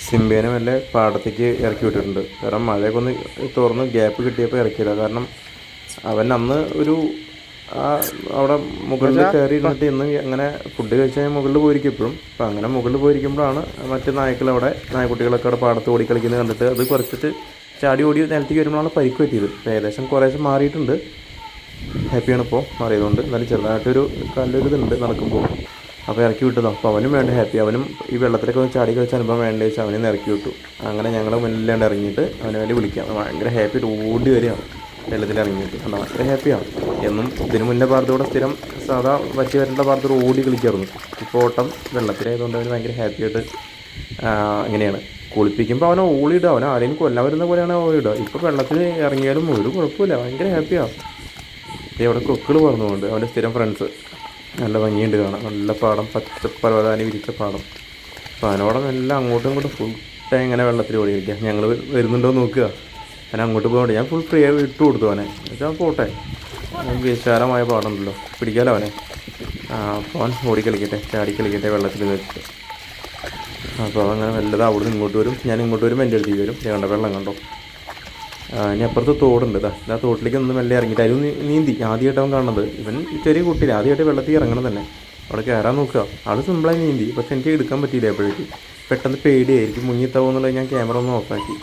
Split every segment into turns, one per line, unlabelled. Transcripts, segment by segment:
സിംബേനെ വല്ല പാടത്തേക്ക് ഇറക്കി വിട്ടിട്ടുണ്ട്. കാരണം മഴയൊക്കെ ഒന്ന് തുറന്ന് ഗ്യാപ്പ് കിട്ടിയപ്പോൾ ഇറക്കിയില്ല. കാരണം അവൻ അന്ന് ഒരു അവിടെ മുകളിൽ കയറി ഇരുന്നിട്ട് ഇന്ന് അങ്ങനെ ഫുഡ് കഴിച്ചാൽ മുകളിൽ പോയിരിക്കും എപ്പോഴും. അപ്പം അങ്ങനെ മുകളിൽ പോയിരിക്കുമ്പോഴാണ് മറ്റ് നായ്ക്കൾ അവിടെ നായ്ക്കുട്ടികളൊക്കെ അവിടെ പാടത്ത് ഓടി കളിക്കുന്നത് കണ്ടിട്ട് അത് കുറച്ചിട്ട് ചാടി ഓടി നിലത്തേക്ക് വരുമ്പോഴാണ് പരിക്ക് പറ്റിയത്. ഏകദേശം കുറേശ്ശെ മാറിയിട്ടുണ്ട്. ഹാപ്പിയാണ് ഇപ്പോൾ മാറിയതുകൊണ്ട്. എന്നാലും ചെറുതായിട്ടൊരു കാലിലൊരു ഇതുണ്ട് നടക്കുമ്പോൾ. അപ്പോൾ ഇറക്കി വിട്ടതാണ്. അപ്പോൾ അവനും വേണ്ട ഹാപ്പി. അവനും ഈ വെള്ളത്തിലൊക്കെ ഒന്ന് ചാടി കളിച്ച അനുഭവം വേണ്ട വെച്ചാൽ അവനെ ഇറക്കി വിട്ടു. അങ്ങനെ ഞങ്ങൾ മുന്നിലാണ്ട് ഇറങ്ങിയിട്ട് അവനെ വേണ്ടി വിളിക്കാം. ഭയങ്കര ഹാപ്പി ഓടി വരികയാണ് വെള്ളത്തിൽ ഇറങ്ങിയിട്ട്. കണ്ടോ ഭയങ്കര ഹാപ്പിയാണ്. എന്നും ഇതിന് മുന്നേ പാർത്തോടെ സ്ഥിരം സാധാ വറ്റി വരേണ്ട പാർത്തോട് ഓടി കളിക്കാറുണ്ട്. ഇപ്പോൾ ഓട്ടം വെള്ളത്തിലായതുകൊണ്ട് അവന് ഭയങ്കര ഹാപ്പിയായിട്ട് ഇങ്ങനെയാണ്. കുളിപ്പിക്കുമ്പോൾ അവനെ ഓളിയിടുക. അവനെ ആരെയും കൊല്ലാൻ വരുന്ന പോലെയാണ് ഓളിയിടുക. ഇപ്പോൾ വെള്ളത്തിൽ ഇറങ്ങിയാലും ഒരു കുഴപ്പമില്ല, ഭയങ്കര ഹാപ്പിയാണ്. ഇവിടെ കൊക്കുകൾ പറഞ്ഞുകൊണ്ട് അവൻ്റെ സ്ഥിരം ഫ്രണ്ട്സ് നല്ല ഭംഗിയുണ്ട് കാണാം. നല്ല പാടം, പച്ചപ്പർവ്വതാനി വിരിച്ച പാടം. അപ്പോൾ അവനോടെ എല്ലാം അങ്ങോട്ടും ഇങ്ങോട്ടും ഫുൾ ടൈം ഇങ്ങനെ വെള്ളത്തിൽ ഓടിയിരിക്കുക. ഞങ്ങൾ വരുന്നുണ്ടോ നോക്കുക. അവൻ അങ്ങോട്ട് പോകണ്ട. ഞാൻ ഫുൾ ഫ്രീ ഇട്ട് കൊടുത്തു അവനെ. എന്നുവെച്ചാൽ പോട്ടെ, വിശാലമായ പാടുണ്ടല്ലോ, പിടിക്കാലോ അവനെ. അപ്പോൾ അവൻ ഓടിക്കളിക്കട്ടെ, ചാടിക്കളിക്കട്ടെ വെള്ളത്തിൽ വെച്ചിട്ട്. അപ്പോൾ അങ്ങനെ വല്ലതും അവിടെ നിന്ന് ഇങ്ങോട്ട് വരും, ഞാൻ ഇങ്ങോട്ട് വരുമ്പോൾ എൻ്റെ അടുത്തേക്ക് വരും. കണ്ടോ വെള്ളം കണ്ടോ. ഇനി അപ്പുറത്ത് തോടുണ്ട്. ആ തോട്ടിലേക്ക് ഒന്ന് മെല്ലെ ഇറങ്ങിയിട്ട് അതിൽ നീന്തി. ആദ്യമായിട്ട് അവൻ കാണുന്നത്. ഇവൻ ചെറിയ കുട്ടിയില്ല, ആദ്യമായിട്ട് വെള്ളത്തിൽ ഇറങ്ങണം തന്നെ. അവിടെ കയറാൻ നോക്കുക. ആൾ സിമ്പിളായി നീന്തി. പക്ഷെ എനിക്ക് എടുക്കാൻ പറ്റിയില്ല. എപ്പോഴേക്ക് പെട്ടെന്ന് പേടിയായിരിക്കും മുങ്ങിത്താവും എന്നുള്ളത് ഞാൻ ക്യാമറ ഒന്ന് ഓഫാക്കി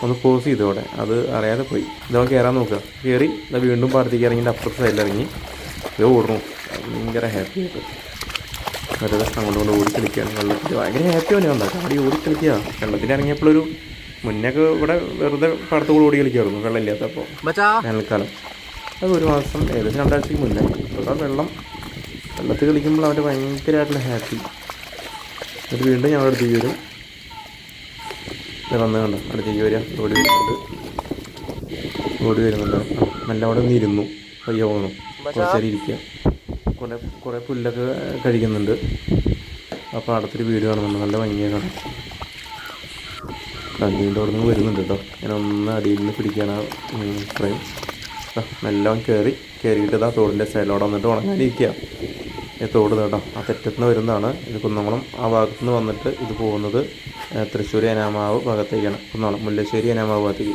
ഒന്ന് പോസ് ചെയ്തു. അവിടെ അത് അറിയാതെ പോയി. ഇതവൻ കയറാൻ നോക്കുക. കയറി വീണ്ടും പാടത്തേക്ക് ഇറങ്ങിയിട്ട് അപ്പുറത്തെ സൈഡിൽ ഇറങ്ങി ഇത് ഓടുന്നു. ഭയങ്കര ഹാപ്പി ആയിട്ട് വെറുതെ അങ്ങോട്ട് കൊണ്ട് ഓടി കളിക്കുകയാണ് വെള്ളത്തിൽ. ഭയങ്കര ഹാപ്പി അവന് കണ്ടാൽ ചാടി ഓടി കളിക്കുക. വെള്ളത്തിൽ ഇറങ്ങിയപ്പോഴൊരു മുന്നേക്ക് ഇവിടെ വെറുതെ പാടത്തുകൂടെ ഓടി കളിക്കുമായിരുന്നു വെള്ളമില്ലാത്തപ്പോൾ വേനൽക്കാലം. അത് ഒരു മാസം ഏകദേശം 2 ആഴ്ചയ്ക്ക് മുന്നേ. ഇപ്പോൾ വെള്ളത്തിൽ കളിക്കുമ്പോൾ അവൻ്റെ ഭയങ്കരമായിട്ടുള്ള ഹാപ്പി. എന്നിട്ട് വീണ്ടും ഞങ്ങളുടെ അടുത്തേക്ക് വരും. വന്ന് കണ്ടോ അടുത്തേക്ക് വരിക. ഓടി വരുന്നുണ്ട്. നല്ല അവിടെ നിന്ന് ഇരുന്നു. പയ്യ പോകുന്നു. കുറച്ചേരം ഇരിക്കുക. കുറേ പുല്ലൊക്കെ കഴിക്കുന്നുണ്ട്. അപ്പോൾ അടുത്തൊരു വീട് കാണുന്നുണ്ട്. നല്ല ഭംഗിയായി കാണാം. വീണ്ടും അവിടെ നിന്ന് വരുന്നുണ്ട് കേട്ടോ. ഞാൻ ഒന്ന് അടിയിൽ നിന്ന് പിടിക്കാനാ ഫ്രെയിം. എല്ലാം കയറിയിട്ട് ആ തോടിൻ്റെ സൈഡിലോടെ വന്നിട്ട് ഉണങ്ങാനിരിക്കുക. തോട് കേട്ടോ ആ തെറ്റത്തുനിന്ന് വരുന്നതാണ്. ഇത് കുന്നംകുളം ആ ഭാഗത്തു നിന്ന് വന്നിട്ട് ഇത് പോകുന്നത് തൃശ്ശൂർ ഏനാമാവ് ഭാഗത്തേക്കാണ്. കുന്നംകുളം മുല്ലശ്ശേരി ഏനാമാവ് ഭാഗത്തേക്ക്.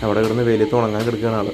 അവിടെ കിടന്ന് വെയിലത്ത് ഉണങ്ങാൻ കിടക്കുകയാണ് ആൾ.